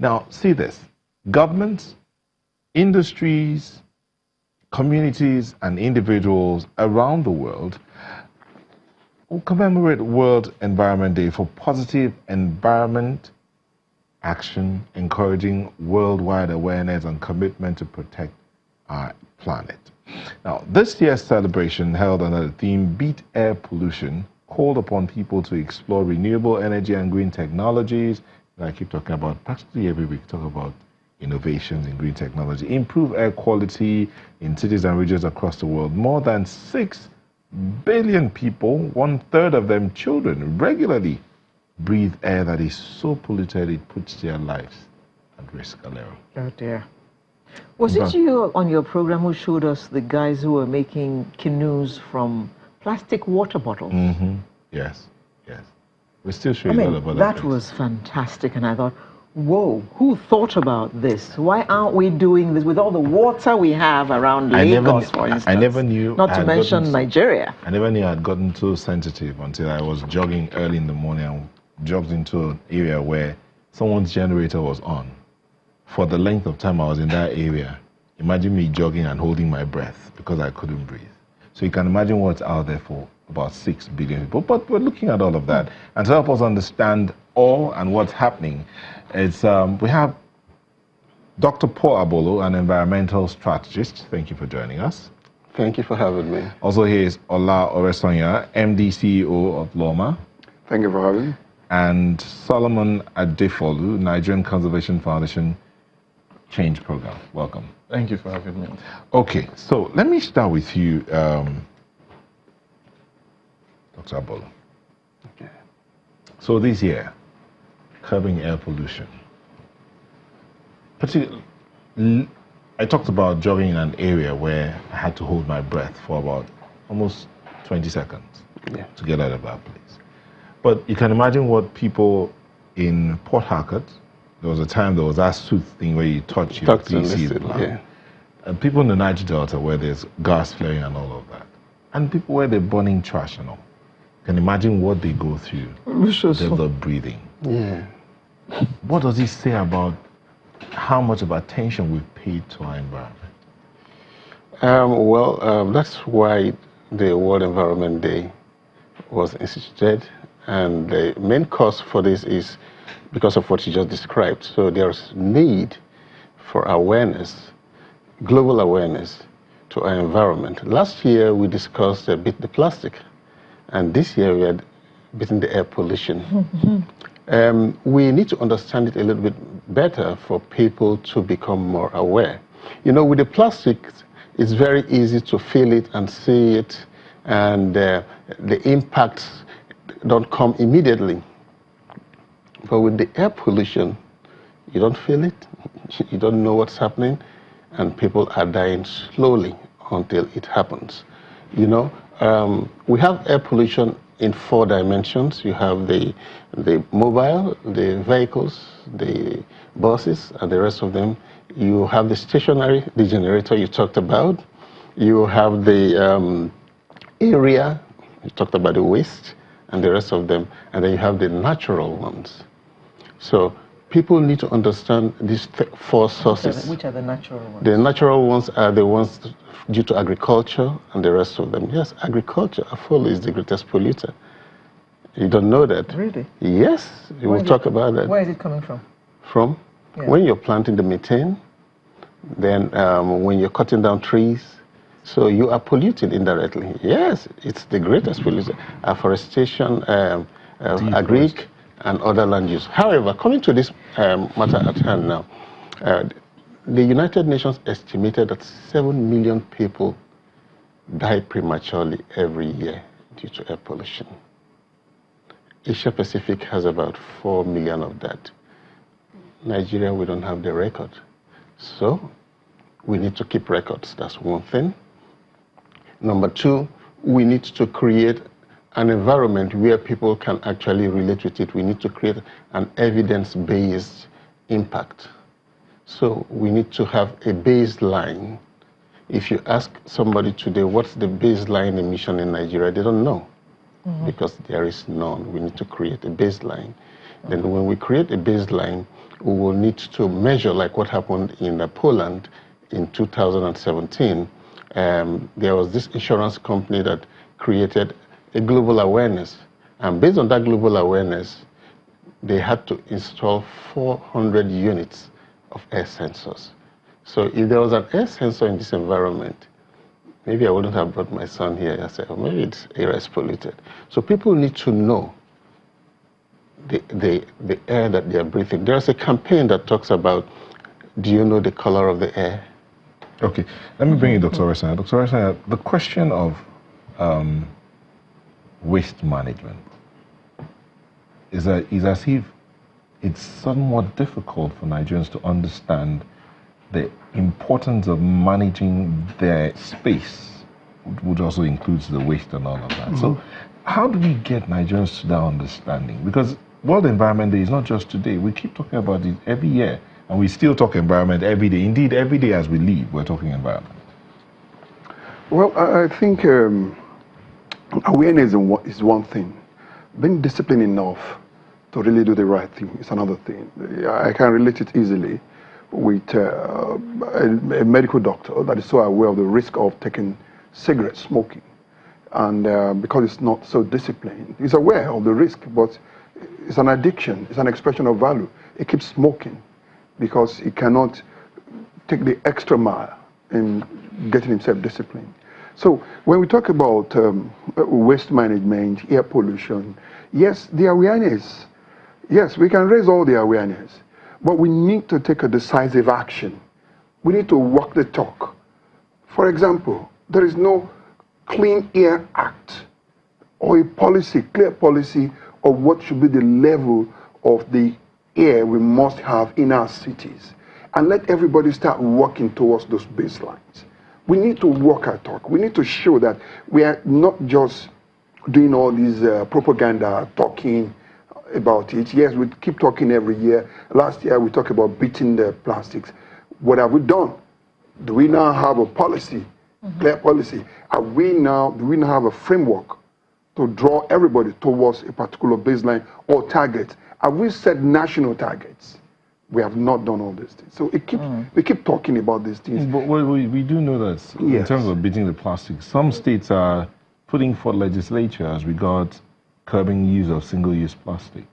Now, see this. Governments, industries, communities, and individuals around the world will commemorate World Environment Day for positive environment action, encouraging worldwide awareness and commitment to protect our planet. Now, this year's celebration, held under the theme Beat Air Pollution, called upon people to explore renewable energy and green technologies. And I keep talking about, practically every week, talk about innovations in green technology, improve air quality in cities and regions across the world. More than 6 billion people, 1/3 of them children, regularly breathe air that is so polluted it puts their lives at risk, Alero. Oh dear. Was it you on your program who showed us the guys who were making canoes from plastic water bottles? Mm-hmm. Yes, yes. We still show you a lot of other that things. was fantastic, and I thought, whoa, who thought about this? Why aren't we doing this with all the water we have around Lagos, for instance? I never knew. Not to mention Nigeria. I never knew I'd gotten so sensitive until I was jogging early in the morning and jogged into an area where someone's generator was on. For the length of time I was in that area, imagine me jogging and holding my breath because I couldn't breathe. So you can imagine what's out there for about 6 billion people. But we're looking at all of that. And to help us understand all and what's happening, it's, we have Dr. Paul Abolo, an environmental strategist. Thank you for joining us. Thank you for having me. Also here is Ola Oresanya, MD CEO of LOMA. Thank you for having me. And Solomon Adefolu, Nigerian Conservation Foundation Change Program. Welcome. Thank you for having me. Okay, so let me start with you, Dr. Abolo. Okay. So this year, curbing air pollution. I talked about jogging in an area where I had to hold my breath for about almost 20 seconds to get out of that place. But you can imagine what people in Port Harcourt, there was a time there was that suit thing where you touch your DC plant. And people in the Niger Delta where there's gas flaring and all of that. And people where they're burning trash and all. You can imagine what they go through. They're breathing. Yeah. What does it say about how much of attention we've paid to our environment? That's why the World Environment Day was instituted. And the main cause for this is because of what you just described. So there's need for awareness, global awareness to our environment. Last year we discussed beat the plastic, and this year we are beating the air pollution. We need to understand it a little bit better for people to become more aware. You know, with the plastics, it's very easy to feel it and see it, and the impacts don't come immediately. But with the air pollution, you don't feel it, you don't know what's happening, and people are dying slowly until it happens. You know, we have air pollution in 4 dimensions. You have the mobile, the vehicles, the buses, and the rest of them. You have the stationary, the generator you talked about. You have the area, you talked about the waste, and the rest of them. And then you have the natural ones. So people need to understand these 4 sources. Which are the natural ones? The natural ones are the ones due to agriculture and the rest of them. Yes, agriculture, AFOL, is the greatest polluter. You don't know that? Really? Yes, we will talk about that. Where is it coming from? From? Yeah. When you're planting the methane, then when you're cutting down trees, so you are polluting indirectly. Yes, it's the greatest polluter. Afforestation, agric, and other land use. However, coming to this matter at hand now, the United Nations estimated that 7 million people die prematurely every year due to air pollution. Asia Pacific has about 4 million of that. Nigeria, we don't have the record. So we need to keep records. That's one thing. Number 2, we need to create an environment where people can actually relate with it. We need to create an evidence-based impact. So we need to have a baseline. If you ask somebody today, what's the baseline emission in Nigeria, they don't know, because there is none. We need to create a baseline. Then when we create a baseline, we will need to measure, like what happened in Poland in 2017. There was this insurance company that created a global awareness. And based on that global awareness, they had to install 400 units of air sensors. So if there was an air sensor in this environment, maybe I wouldn't have brought my son here and said, oh, maybe it's air is polluted. So people need to know the air that they are breathing. There's a campaign that talks about, do you know the color of the air? Okay, let me bring in Dr. Oresanya. Dr. Oresanya, the question of waste management is as if it's somewhat difficult for Nigerians to understand the importance of managing their space, which also includes the waste and all of that. So how do we get Nigerians to that understanding? Because World Environment Day is not just today. We keep talking about it every year, and we still talk environment every day. Indeed, every day as we leave, we're talking environment. Well, I think awareness is one thing. Being disciplined enough to really do the right thing is another thing. I can relate it easily with a medical doctor that is so aware of the risk of taking cigarette smoking. And because it's not so disciplined, he's aware of the risk, but it's an addiction, it's an expression of value. He keeps smoking because he cannot take the extra mile in getting himself disciplined. So when we talk about waste management, air pollution, yes, the awareness, yes, we can raise all the awareness, but we need to take a decisive action. We need to walk the talk. For example, there is no Clean Air Act or a policy, clear policy of what should be the level of the air we must have in our cities. And let everybody start working towards those baselines. We need to walk our talk. We need to show that we are not just doing all these propaganda, talking about it. Yes, we keep talking every year. Last year we talked about beating the plastics. What have we done? Do we now have a policy, clear policy? Do we now have a framework to draw everybody towards a particular baseline or target? Have we set national targets? We have not done all these things. So we keep talking about these things. But we do know that in terms of beating the plastics, some states are putting forth legislature as regards curbing use of single-use plastic.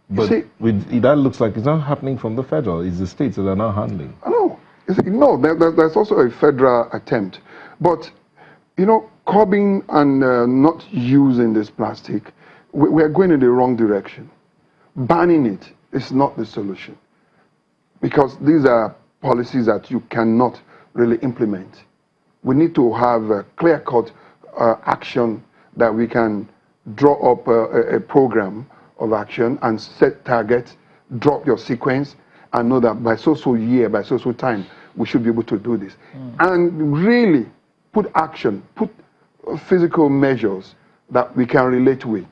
But that looks like it's not happening from the federal. It's the states that are not handling. No, there's also a federal attempt. But, you know, curbing and not using this plastic, we are going in the wrong direction. Banning it is not the solution, because these are policies that you cannot really implement. We need to have a clear-cut action that we can draw up a program of action and set targets, drop your sequence, and know that by so-so year, by so-so time, we should be able to do this. And really put action, put physical measures that we can relate with.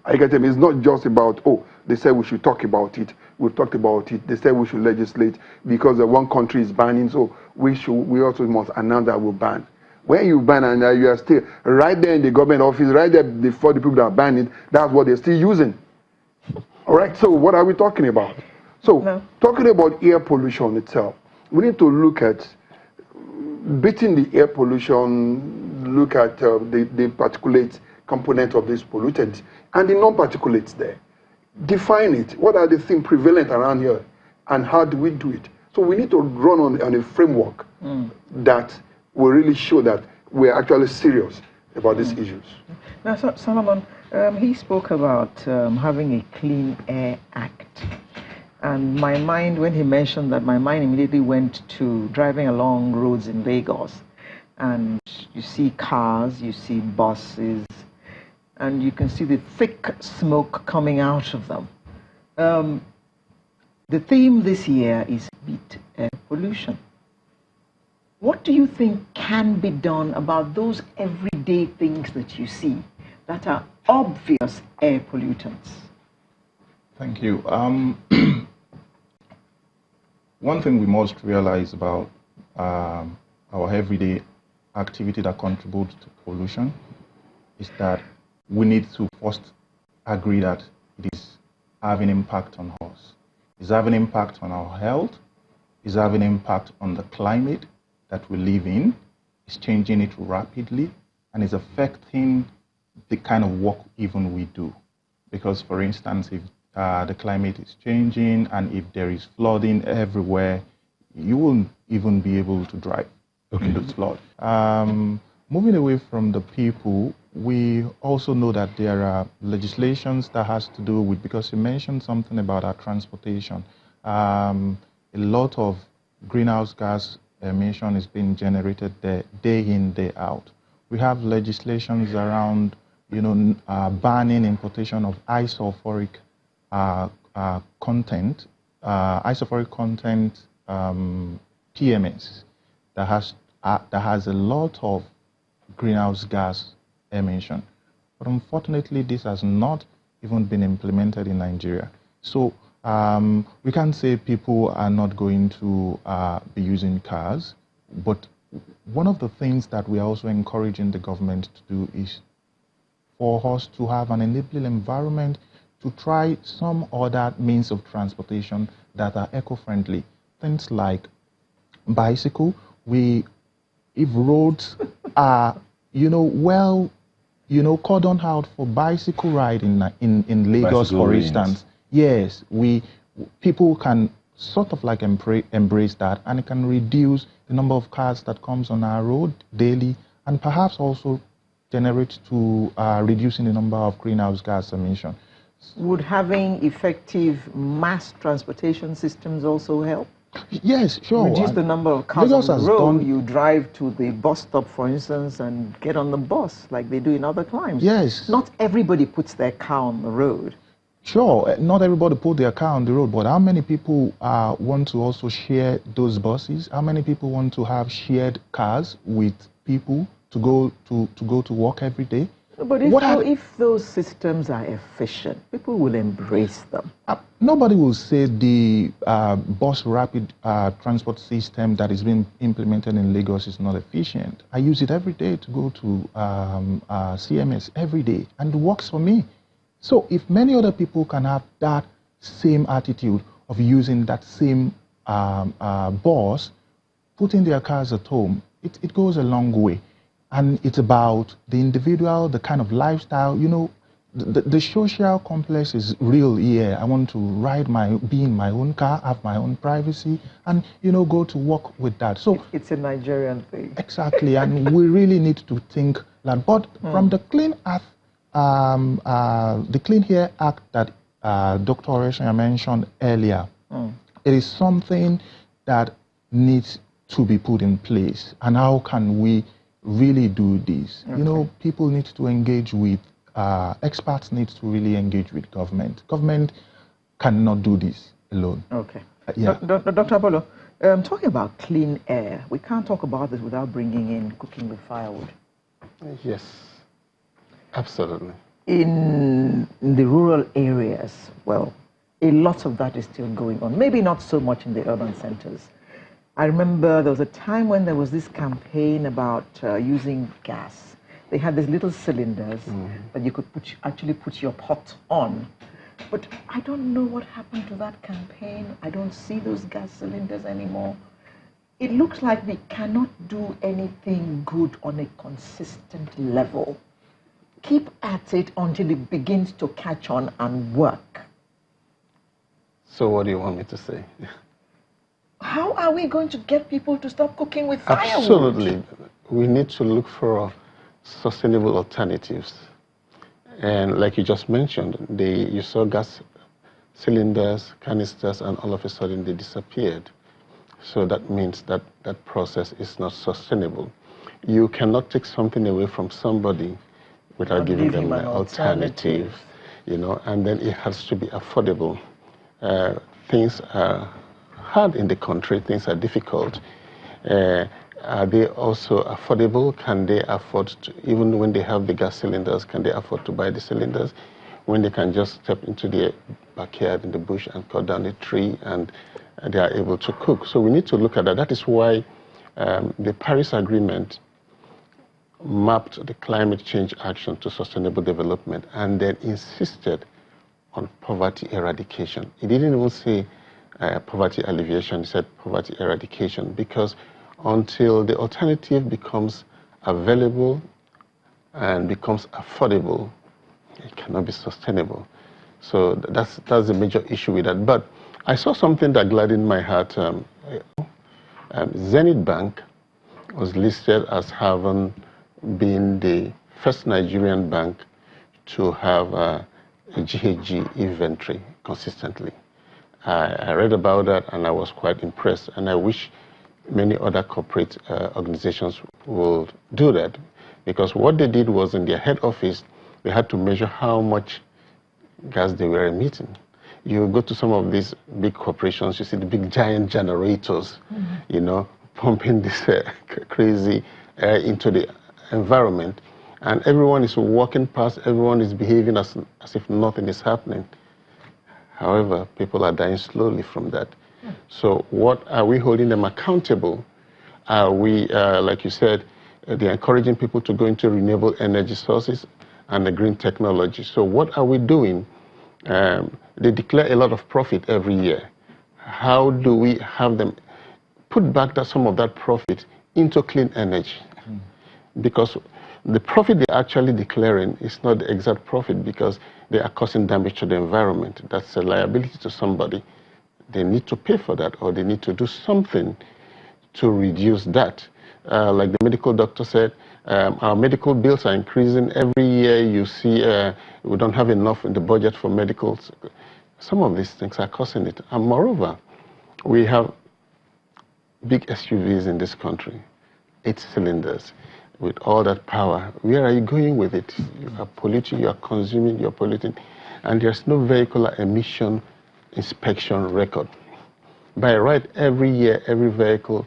I get them. It's not just about, oh, they said we should talk about it. We've talked about it. They said we should legislate because one country is banning, so we also must announce that we'll ban. When you ban and you are still right there in the government office, right there before the people that ban it, that's what they're still using. All right, so what are we talking about? So talking about air pollution itself, we need to look at beating the air pollution, look at the particulate component of these pollutants and the non-particulates there. Define it. What are the things prevalent around here and how do we do it? So we need to run on a framework that will really show that we're actually serious about these issues. Now, Solomon, he spoke about having a Clean Air Act. And my mind, when he mentioned that, my mind immediately went to driving along roads in Lagos. And you see cars, you see buses, and you can see the thick smoke coming out of them. The theme this year is Beat Air Pollution. What do you think can be done about those everyday things that you see that are obvious air pollutants? Thank you. One thing we must realize about our everyday activity that contributes to pollution is that we need to first agree that it is having impact on us. It's having impact on our health. It's having impact on the climate that we live in. It's changing it rapidly, and it's affecting the kind of work even we do. Because, for instance, if the climate is changing and if there is flooding everywhere, you won't even be able to drive in those floods. Moving away from the people, we also know that there are legislations that has to do with, because you mentioned something about our transportation. A lot of greenhouse gas emission is being generated there, day in, day out. We have legislations around, banning importation of high content, PMS that has a lot of greenhouse gas emission. But unfortunately, this has not even been implemented in Nigeria. So we can't say people are not going to be using cars, but one of the things that we are also encouraging the government to do is for us to have an enabling environment to try some other means of transportation that are eco-friendly. Things like bicycle. If roads are, cordoned out for bicycle ride in Lagos, Bicycle for lanes. instance, yes, people can sort of like embrace that, and it can reduce the number of cars that comes on our road daily, and perhaps also generate to reducing the number of greenhouse gas emission. Would having effective mass transportation systems also help? Yes, sure. Reduce the number of cars Lagos on the has road. done- You drive to the bus stop, for instance, and get on the bus like they do in other climes. Yes. Not everybody puts their car on the road. Sure, not everybody put their car on the road, but how many people want to also share those buses? How many people want to have shared cars with people to go to work every day? But if those systems are efficient, people will embrace them. Nobody will say the bus rapid transport system that is being implemented in Lagos is not efficient. I use it every day to go to CMS every day, and it works for me. So if many other people can have that same attitude of using that same bus, putting their cars at home, it goes a long way. And it's about the individual, the kind of lifestyle, the social complex is real here. I want to be in my own car, have my own privacy, and, go to work with that. So It's a Nigerian thing. exactly, and we really need to think that. But from the Clean Air Act that Dr. Oresanya mentioned earlier, it is something that needs to be put in place. And how can we really do this? Okay. People need to engage with, experts need to really engage with government. Government cannot do this alone. Okay. Yeah. Dr. Apollo, talking about clean air, we can't talk about this without bringing in cooking with firewood. Yes, absolutely. In the rural areas, well, a lot of that is still going on. Maybe not so much in the urban centers. I remember there was a time when there was this campaign about using gas. They had these little cylinders that you could actually put your pot on. But I don't know what happened to that campaign. I don't see those gas cylinders anymore. It looks like we cannot do anything good on a consistent level. Keep at it until it begins to catch on and work. So what do you want me to say? How are we going to get people to stop cooking with firewood? Absolutely. We need to look for sustainable alternatives. And like you just mentioned, you saw gas cylinders, canisters, and all of a sudden they disappeared. So that means that that process is not sustainable. You cannot take something away from somebody without giving them an alternative, and then it has to be affordable. Things are hard in the country, things are difficult. Are they also affordable? Can they afford to, even when they have the gas cylinders, can they afford to buy the cylinders? When they can just step into the backyard in the bush and cut down a tree and they are able to cook. So we need to look at that. That is why the Paris Agreement mapped the climate change action to sustainable development and then insisted on poverty eradication. He didn't even say poverty alleviation, he said poverty eradication, because until the alternative becomes available and becomes affordable, it cannot be sustainable. So that's the major issue with that. But I saw something that gladdened my heart. Zenith Bank was listed as having been the first Nigerian bank to have a GHG inventory consistently. I read about that and I was quite impressed, and I wish many other corporate organizations would do that, because what they did was in their head office, they had to measure how much gas they were emitting. You go to some of these big corporations, you see the big giant generators, you know, pumping this crazy air into the environment, and everyone is walking past, everyone is behaving as if nothing is happening. However, people are dying slowly from that. So what are we holding them accountable? Are we, like you said, they're encouraging people to go into renewable energy sources and the green technology. So what are we doing? They declare a lot of profit every year. How do we have them put back some of that profit into clean energy? Because the profit they're actually declaring is not the exact profit, because they are causing damage to the environment. That's a liability to somebody. They need to pay for that, or they need to do something to reduce that. Like the medical doctor said, our medical bills are increasing. Every year you see we don't have enough in the budget for medicals. Some of these things are causing it. And moreover, we have big SUVs in this country, 8 cylinders. With all that power, where are you going with it? You are polluting, you are consuming, you are polluting, and there's no vehicular emission inspection record. By right, every year, every vehicle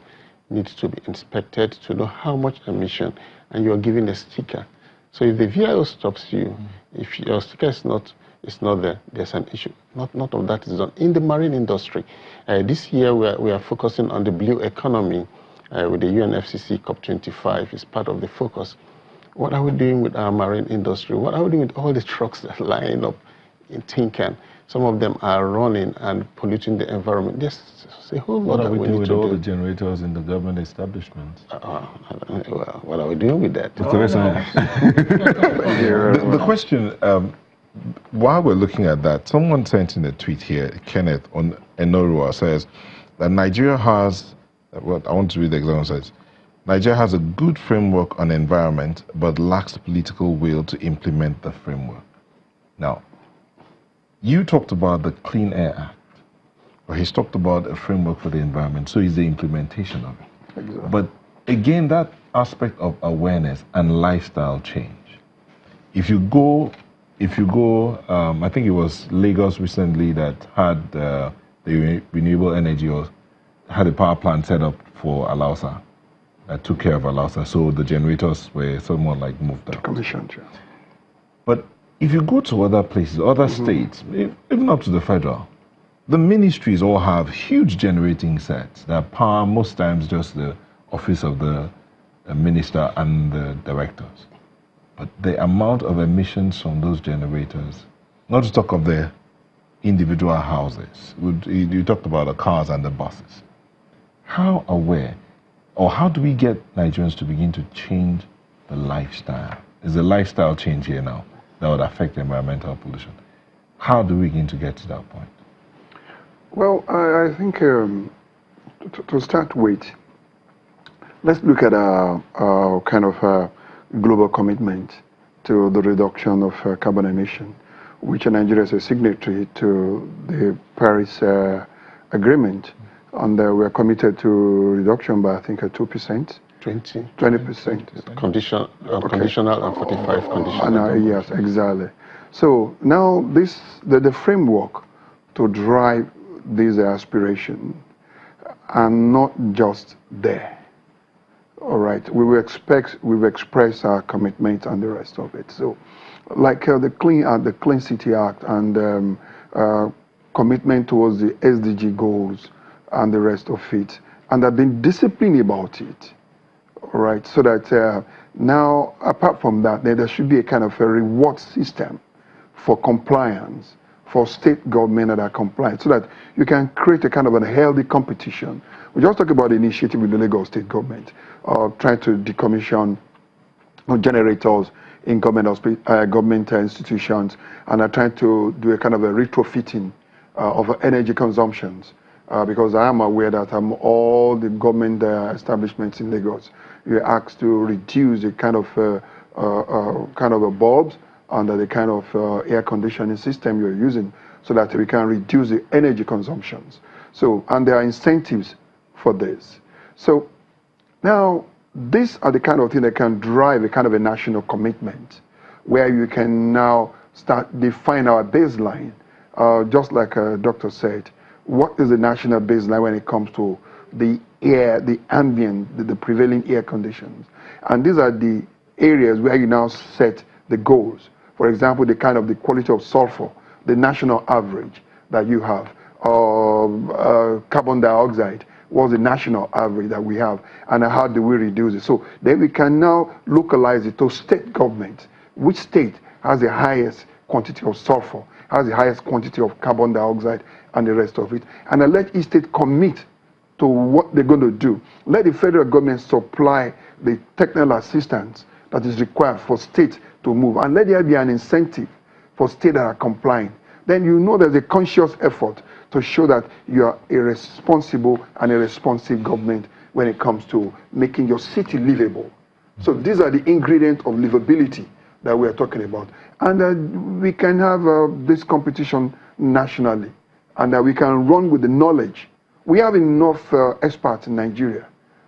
needs to be inspected to know how much emission, and you are given a sticker. So if the VIO stops you, if your sticker is not there, there's an issue. Not of that is done. In the marine industry, this year we are focusing on the blue economy. With the UNFCCC COP25 is part of the focus. What are we doing with our marine industry? What are we doing with all the trucks that are lying up in tin can? Some of them are running and polluting the environment. There's a whole lot that we need to do. What are we doing with all the generators in the government establishments? Well, what are we doing with that? The question, while we're looking at that, someone sent in a tweet here, Kenneth on Enorua, says that Nigeria has, well, I want to read the example. Says, Nigeria has a good framework on environment, but lacks the political will to implement the framework. Now, you talked about the Clean Air Act, or he's talked about a framework for the environment, so is the implementation of it. Exactly. But again, that aspect of awareness and lifestyle change. If you go, I think it was Lagos recently that had the renewable energy, or had a power plant set up for Alausa that took care of Alausa, so the generators were somewhat like moved out. Commissioned, yeah. But if you go to other places, other states, even up to the federal, the ministries all have huge generating sets that power most times just the office of the minister and the directors. But the amount of emissions from those generators, not to talk of the individual houses, you talked about the cars and the buses. How aware, or how do we get Nigerians to begin to change the lifestyle? Is the lifestyle change here now that would affect environmental pollution? How do we begin to get to that point? Well, I think to start with, let's look at our kind of global commitment to the reduction of carbon emission, which Nigeria is a signatory to the Paris Agreement. And we're committed to reduction by, I think, 2%. 20%. Conditional and 45 conditional. Yes, exactly. So now the framework to drive these aspirations are not just there. All right, we've expressed our commitment and the rest of it. So, like the Clean City Act and commitment towards the SDG goals and the rest of it, and have been disciplined about it. All right, so that now, apart from that, there should be a kind of a reward system for compliance, for state government that are compliant, so that you can create a kind of a healthy competition. We just talked about the initiative with the Lagos state government, trying to decommission generators in government institutions, and are trying to do a kind of a retrofitting of energy consumptions. Because I am aware that all the government establishments in Lagos, you're asked to reduce the kind of bulbs under the kind of air conditioning system you're using, so that we can reduce the energy consumptions. So, and there are incentives for this. So now, these are the kind of things that can drive a kind of a national commitment, where you can now start define our baseline, just like a doctor said. What is the national baseline when it comes to the air, the ambient, the prevailing air conditions? And these are the areas where you now set the goals. For example, the kind of the quality of sulfur, the national average that you have, carbon dioxide, what's the national average that we have, and how do we reduce it? So then we can now localize it to state government. Which state has the highest quantity of sulfur, has the highest quantity of carbon dioxide, and the rest of it. And then let each state commit to what they're going to do. Let the federal government supply the technical assistance that is required for states to move. And let there be an incentive for states that are complying. Then you know there's a conscious effort to show that you are a responsible and a responsive government when it comes to making your city livable. So these are the ingredients of livability that we are talking about. And we can have this competition nationally, and that we can run with the knowledge. We have enough experts in Nigeria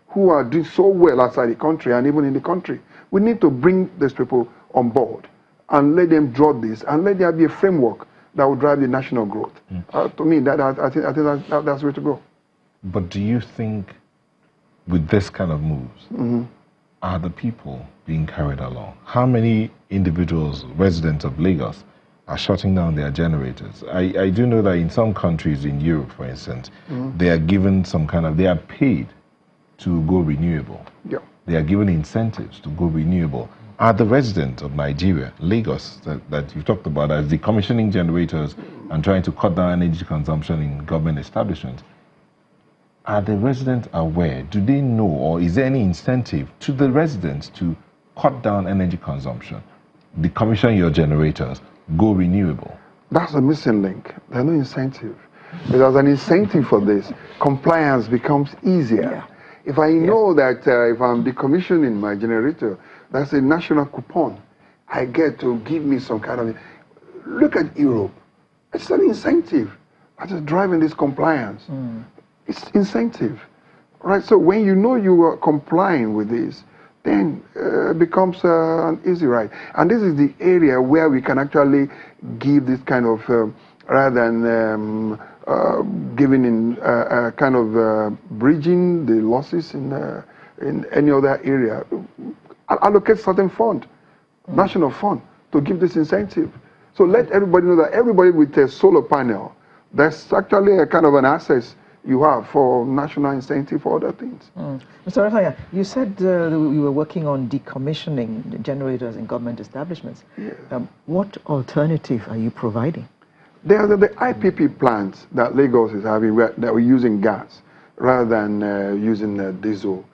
who are doing so well outside the country and even in the country. We need to bring these people on board and let them draw this, and let there be a framework that will drive the national growth. To me, I think that's the way to go. But do you think with this kind of moves, are the people being carried along? How many individuals, residents of Lagos, are shutting down their generators? I do know that in some countries in Europe, for instance, they are given they are paid to go renewable. Yeah. They are given incentives to go renewable. Are the residents of Nigeria, Lagos, that you've talked about as decommissioning generators and trying to cut down energy consumption in government establishments, are the residents aware? Do they know, or is there any incentive to the residents to cut down energy consumption, decommission your generators, go renewable? That's a missing link. There's no incentive. If there's an incentive for this, compliance becomes easier. Yeah. If I know that if I'm decommissioning my generator, that's a national coupon I get to give me some kind of... Look at Europe. It's an incentive that is driving this compliance. It's incentive, right? So when you know you are complying with this, then it becomes an easy ride. And this is the area where we can actually give this kind of, rather than giving in kind of bridging the losses in any other area, allocate certain fund, national fund, to give this incentive. So let everybody know that everybody with a solar panel, that's actually a kind of an access you have for national incentive for other things. Mr. Rafaya, you said you were working on decommissioning the generators in government establishments. Yes. What alternative are you providing? There are the IPP plants that Lagos is having that we're using gas rather than using diesel.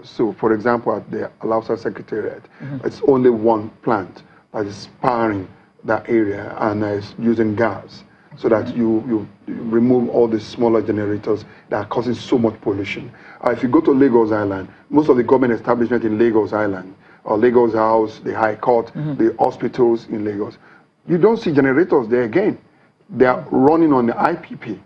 So, for example, at the Alausa Secretariat, it's only one plant that is powering that area and is using gas, so that you remove all the smaller generators that are causing so much pollution. If you go to Lagos Island, most of the government establishments in Lagos Island, or Lagos House, the High Court, the hospitals in Lagos, you don't see generators there again. They are running on the IPP.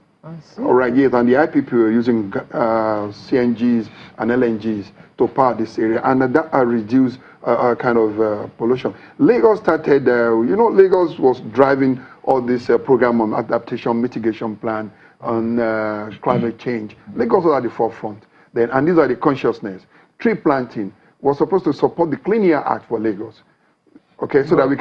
All right, yes, and the IPP are using CNGs and LNGs to power this area, and that reduce kind of pollution. Lagos started, Lagos was driving all this program on adaptation mitigation plan on climate change. Lagos was at the forefront then, and these are the consciousness. Tree planting was supposed to support the Clean Air Act for Lagos, okay, so that we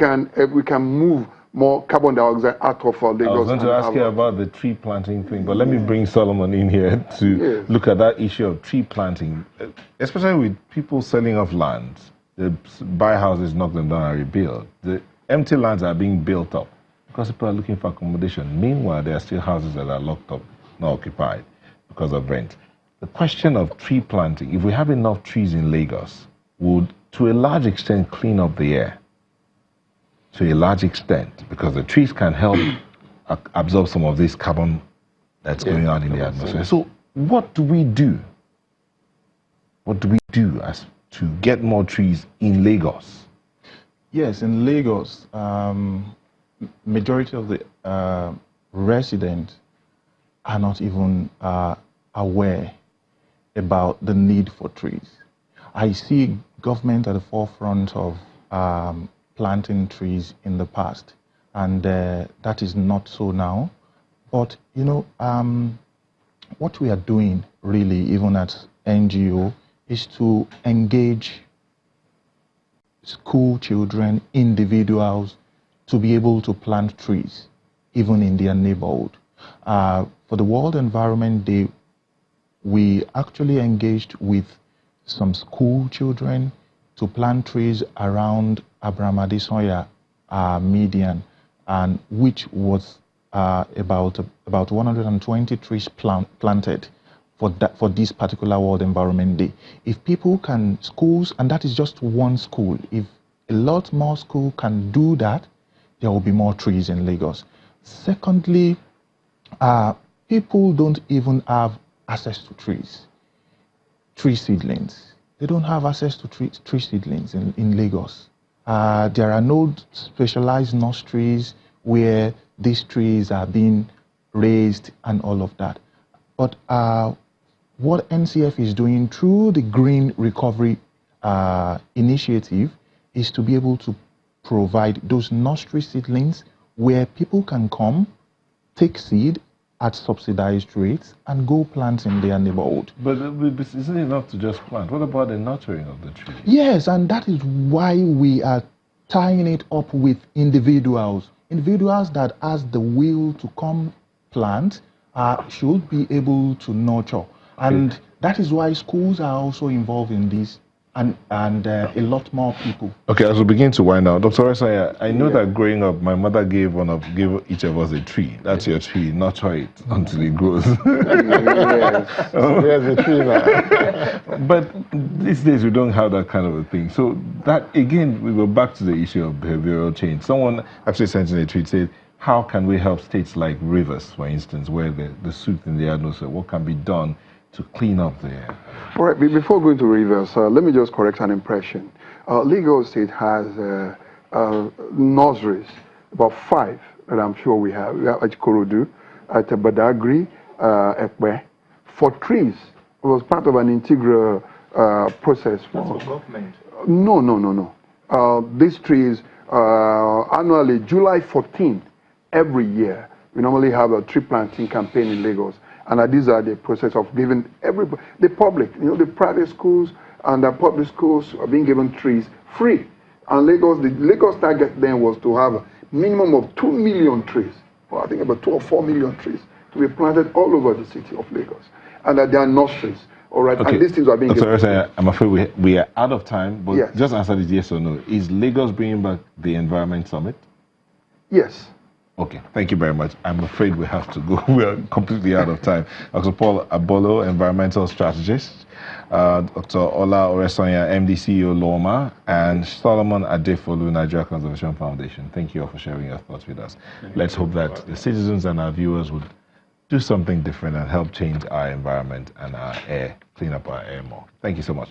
can move more carbon dioxide out of Lagos. I was going to ask you about the tree planting thing, but let me bring Solomon in here to look at that issue of tree planting, especially with people selling off lands. They buy houses, knock them down and rebuild. The empty lands are being built up. because people are looking for accommodation. Meanwhile, there are still houses that are locked up, not occupied because of rent. The question of tree planting, if we have enough trees in Lagos, would to a large extent clean up the air. To a large extent, because the trees can help absorb some of this carbon that's going on in the atmosphere. So what do we do? What do we do as to get more trees in Lagos? Yes, in Lagos, majority of the residents are not even aware about the need for trees. I see government at the forefront of planting trees in the past, and that is not so now. But you know, what we are doing really, even at NGO, is to engage school children, individuals, to be able to plant trees, even in their neighborhood. For the World Environment Day, we actually engaged with some school children to plant trees around Abraham Adesanya median, and which was about 120 trees planted for this particular World Environment Day. If people can, schools, and that is just one school, if a lot more schools can do that, there will be more trees in Lagos. Secondly, people don't even have access to trees, tree seedlings. They don't have access to tree seedlings in Lagos. There are no specialized nurseries where these trees are being raised and all of that. But what NCF is doing through the Green Recovery Initiative is to be able to provide those nursery seedlings where people can come, take seed at subsidized rates, and go plant in their neighborhood. But isn't it enough to just plant? What about the nurturing of the tree? Yes, and that is why we are tying it up with individuals. Individuals that has the will to come plant should be able to nurture. And that is why schools are also involved in this, and a lot more people. Okay, as we begin to wind down, Dr. Esaya, I know that growing up, my mother gave each of us a tree. That's your tree. Nurture it until it grows. Yes, there's a tree now. But these days we don't have that kind of a thing. So that again, we go back to the issue of behavioral change. Someone actually sent in a tweet saying, how can we help states like Rivers, for instance, where the soot in the atmosphere, what can be done to clean up the air? All right, before going to Rivers, let me just correct an impression. Lagos State has nurseries, about 5 that I'm sure we have. We have at Korodu, at Badagry, Ekwe, for trees. It was part of an integral process. That's for government? No. These trees, annually, July 14th, every year, we normally have a tree planting campaign in Lagos. And these are the process of giving everybody, the public, you know, the private schools and the public schools are being given trees free. And Lagos, the Lagos target then was to have a minimum of 2 million trees, or I think about 2 or 4 million trees, to be planted all over the city of Lagos. And there are nurseries, all right, okay. And these things are being given. Sorry, I'm afraid we are out of time, but yes. Just answer this yes or no. Is Lagos bringing back the Environment Summit? Yes. Okay, thank you very much. I'm afraid we have to go. We are completely out of time. Dr. Paul Abolo, environmental strategist, Dr. Ola Oresanya, MD CEO Loma, and Solomon Adefolu, Nigeria Conservation Foundation. Thank you all for sharing your thoughts with us. Let's hope that the citizens and our viewers would do something different and help change our environment and our air, clean up our air more. Thank you so much.